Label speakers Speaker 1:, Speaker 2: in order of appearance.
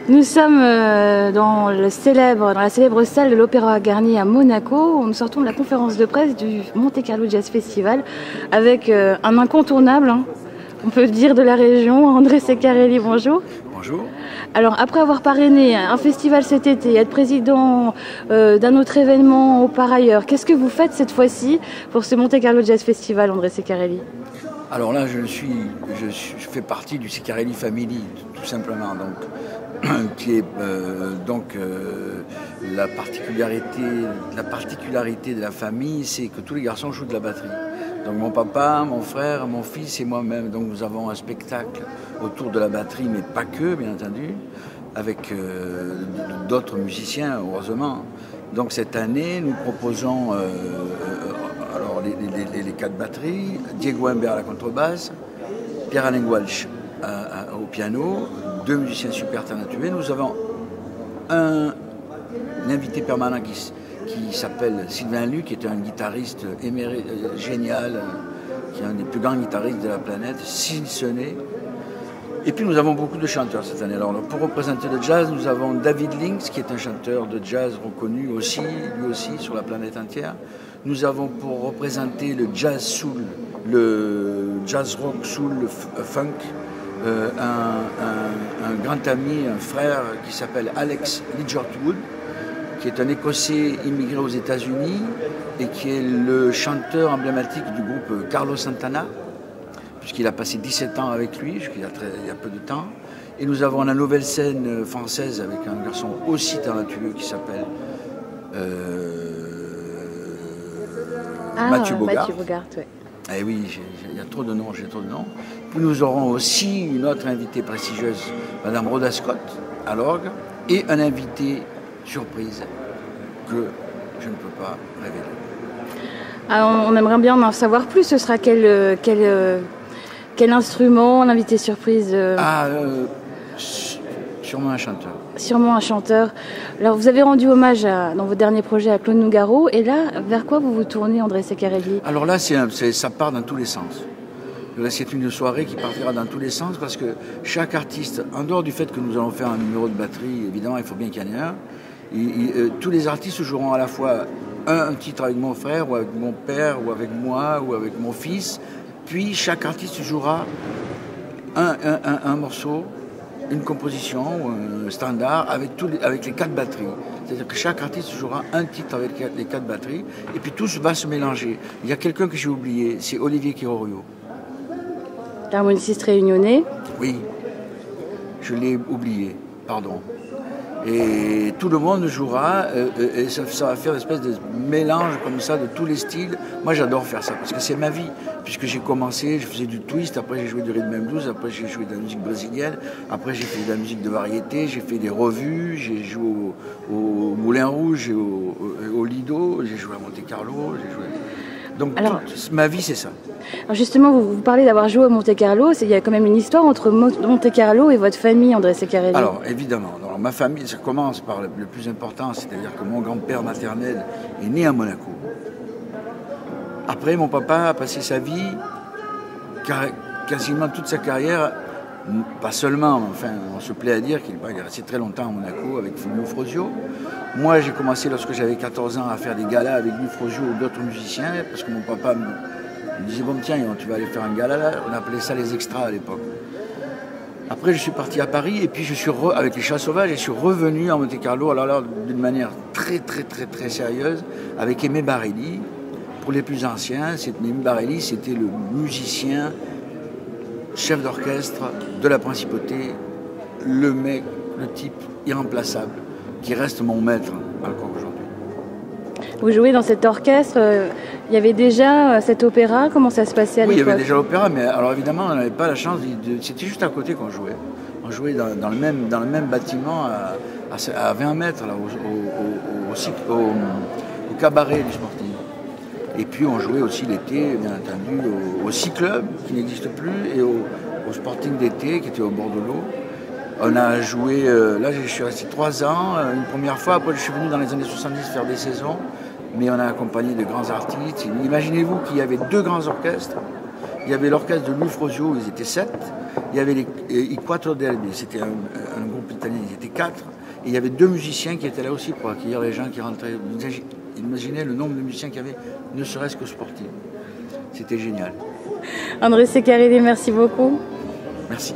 Speaker 1: Nous sommes dans la célèbre salle de l'Opéra Garnier à Monaco. Nous sortons de la conférence de presse du Monte Carlo Jazz Festival avec un incontournable, hein, on peut dire, de la région, André Ceccarelli. Bonjour.
Speaker 2: Bonjour.
Speaker 1: Alors, après avoir parrainé un festival cet été, être président d'un autre événement par ailleurs, qu'est-ce que vous faites cette fois-ci pour ce Monte Carlo Jazz Festival, André Ceccarelli?
Speaker 2: Alors là, je fais partie du Ceccarelli Family, tout simplement, donc, qui est la particularité de la famille, c'est que tous les garçons jouent de la batterie. Donc mon papa, mon frère, mon fils et moi-même, donc nous avons un spectacle autour de la batterie, mais pas que, bien entendu, avec d'autres musiciens, heureusement. Donc cette année, nous proposons les 4 batteries, Diego Humbert à la contrebasse, Pierre-Alain Walsh au piano, 2 musiciens super talentueux. Nous avons un invité permanent qui s'appelle Sylvain Luc, qui est un guitariste génial, qui est un des plus grands guitaristes de la planète, si ce n'est. Et puis nous avons beaucoup de chanteurs cette année. Alors pour représenter le jazz, nous avons David Links, qui est un chanteur de jazz reconnu aussi, lui aussi, sur la planète entière. Nous avons pour représenter le jazz soul, le jazz rock soul, le funk, un grand ami, un frère qui s'appelle Alex Lidgertwood, qui est un Écossais immigré aux États-Unis et qui est le chanteur emblématique du groupe Carlos Santana, puisqu'il a passé 17 ans avec lui, il y a peu de temps. Et nous avons la nouvelle scène française avec un garçon aussi talentueux qui s'appelle Mathieu Bogart.
Speaker 1: Mathieu Bogart, ouais.
Speaker 2: Eh oui, il y a trop de noms, j'ai trop de noms. Puis nous aurons aussi une autre invitée prestigieuse, Madame Rhoda Scott, à l'orgue, et un invité surprise que je ne peux pas révéler.
Speaker 1: Alors, on aimerait bien en savoir plus. Ce sera quel instrument, l'invité surprise
Speaker 2: Sûrement un chanteur.
Speaker 1: Sûrement un chanteur. Alors, vous avez rendu hommage dans vos derniers projets à Claude Nougaro. Et là, vers quoi vous vous tournez, André Ceccarelli?
Speaker 2: Alors là, ça part dans tous les sens. Là, c'est une soirée qui partira dans tous les sens parce que chaque artiste, en dehors du fait que nous allons faire un numéro de batterie, évidemment, il faut bien qu'il y en ait un, tous les artistes joueront à la fois un titre avec mon frère, ou avec mon père, ou avec moi, ou avec mon fils. Puis chaque artiste jouera un morceau, une composition, un standard, avec les 4 batteries. C'est-à-dire que chaque artiste jouera un titre avec les 4 batteries, et puis tout va se mélanger. Il y a quelqu'un que j'ai oublié, c'est Olivier Quirorio.
Speaker 1: L'harmoniciste réunionnais.
Speaker 2: Oui, je l'ai oublié, pardon. Et tout le monde jouera, et ça va faire une espèce de mélange comme ça de tous les styles. Moi j'adore faire ça, parce que c'est ma vie, puisque j'ai commencé, je faisais du twist, après j'ai joué du rhythm and blues, après j'ai joué de la musique brésilienne, après j'ai fait de la musique de variété, j'ai fait des revues, j'ai joué au Moulin Rouge et au Lido, j'ai joué à Monte Carlo, j'ai joué... Donc ma vie c'est ça.
Speaker 1: Alors justement, vous parlez d'avoir joué à Monte Carlo, il y a quand même une histoire entre Monte Carlo et votre famille, André Ceccarelli.
Speaker 2: Alors évidemment, alors, ma famille, ça commence par le plus important, c'est-à-dire que mon grand-père maternel est né à Monaco. Après, mon papa a passé sa vie, quasiment toute sa carrière, pas seulement, enfin on se plaît à dire qu'il est resté très longtemps à Monaco avec Fulmio Frosio. Moi j'ai commencé lorsque j'avais 14 ans à faire des galas avec Louis Frosio ou d'autres musiciens, parce que mon papa me disait bon tiens tu vas aller faire un gala là, on appelait ça les extras à l'époque. Après je suis parti à Paris et puis avec les Chats Sauvages, je suis revenu à Monte Carlo, alors là d'une manière très sérieuse, avec Aimé Barelli. Pour les plus anciens, Aimé Barelli c'était le musicien, chef d'orchestre de la Principauté, le type irremplaçable, qui reste mon maître encore aujourd'hui.
Speaker 1: Vous jouez dans cet orchestre, il y avait déjà cet opéra, comment ça se passait à l'époque?
Speaker 2: Oui, il y avait déjà l'opéra, mais alors évidemment on n'avait pas la chance, c'était juste à côté qu'on jouait. On jouait dans le même bâtiment à 20 mètres, là, au cabaret du Sporting. Et puis on jouait aussi l'été, bien entendu, au Cyclub, qui n'existe plus, et au Sporting d'été, qui était au bord de l'eau. On a joué, là je suis resté 3 ans, une première fois, après je suis venu dans les années 70 faire des saisons, mais on a accompagné de grands artistes. Imaginez-vous qu'il y avait 2 grands orchestres, Il y avait l'orchestre de Louis Frosio, ils étaient 7. Il y avait les Quattro Derby, c'était un groupe italien, ils étaient 4. Et il y avait 2 musiciens qui étaient là aussi pour accueillir les gens qui rentraient. Imaginez le nombre de musiciens qu'il y avait, ne serait-ce que sportifs. C'était génial.
Speaker 1: André Ceccarelli, merci beaucoup.
Speaker 2: Merci.